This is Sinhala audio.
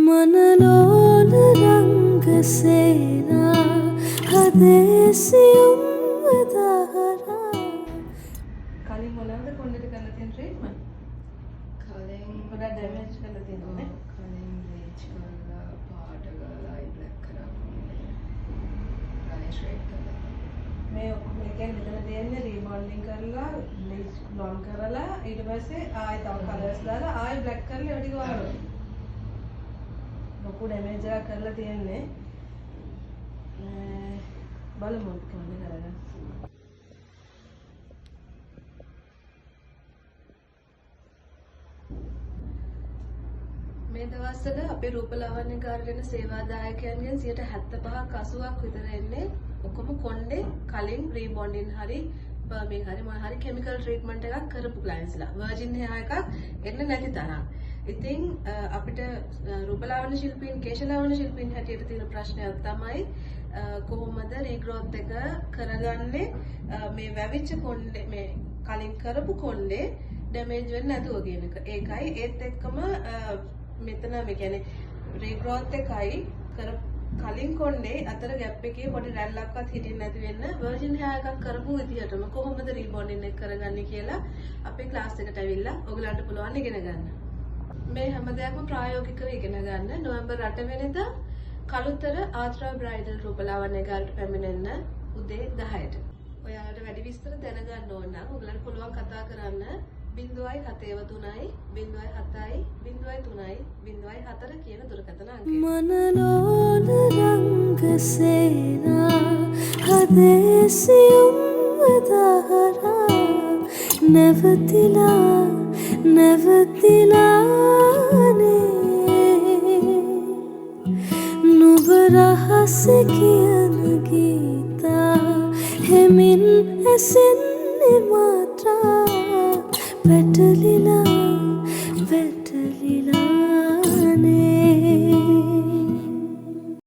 मनलोल रंग सेना हदेसियुम वदहरा කලින් මොනවද කොණ්ඩේට කරලා තියෙන ට්‍රීට්මන්ට්? කලින් ගොඩක් ඩැමේජ් කරලා තියෙනවනේ. කලින් බ්ලීච් කරලා පාට කරලා අයි බ්ලැක් කරා රයිස් රේට් කරලා මේ ඔක්කොම ඒ කියන්නේ මෙතන තියෙන්නේ රීබොන්ඩින් කරලා බ්ලීච් බ්ලොන්ඩ් කරලා ඊට පස්සේ ආයෙ තව කලර්ස් දාලා ආයෙ බ්ලැක් කරලා ඒව ටික වහනවා. ලොකු ඩැමේජ් එකක් කරලා තියෙන්නේ. බලමු කොහොමද කරන්නේ. මේ දවස්වල අපේ රූපලාවන්‍ය ගාර්ඩන සේවාදායකයන්ගෙන් 75ක් 80ක් විතර එන්නේ ඔක්කොම කොණ්ඩේ කලින් රීබොන්ඩින් හරි බර්මින් හරි මොන හරි කිමිකල් ට්‍රීට්මන්ට් එකක් කරපු ක්ලයන්ට්ස්ලා වර්ජින් හෙයා එකක් එන්න නැති තරම්. ඉතින් අපිට රූපලාවන්‍ය ශිල්පීන් කේශලාවන්‍ය ශිල්පීන් හැටියට තියෙන ප්‍රශ්නයක් තමයි කොහොමද රීග්‍රෝත් එක කරගන්නේ මේ වැවිච්ච කොණ්ඩේ මේ කලින් කරපු කොණ්ඩේ ඩැමේජ් වෙන්නේ නැතුව කියන එක. ඒකයි ඒත් එක්කම මෙතන මේ කියන්නේ රීග්‍රෝත් එකයි කලින් කොණ්ඩේ අතර ගැප් එකේ පොඩි රැල්ලක්වත් හිටින්න නැති වෙන්න වර්ජින් හෙයා එකක් කරපු විදිහටම කොහොමද රීබොන්ඩින් එක කරගන්නේ කියලා අපේ ක්ලාස් එකට ඇවිල්ලා ඔයගලන්ට පුළුවන් ඉගෙන ගන්න. මේ හැම දෙයක්ම ප්‍රායෝගිකව ඉගෙන ගන්න නොවැම්බර් 8 වෙනිදා කළුතර ආත්‍රා බ්‍රයිඩල් රූපලාවන්‍ය ගාල්ට පැමිණෙන්න උදේ 10ට. ඔයාලට වැඩි විස්තර දැනගන්න ඕන නම් ඔයගලන්ට පුළුවන් කතා කරන්න 073 07 03 04 කියන දුරකථන අංකයට. मनलोल रंग सेना हदेसियुम वदहरा නැවතිලානේ නුඹ රහස කියන ගීතා හෙමින් ඇසෙන්නේ මාත්‍රා වැටලිලා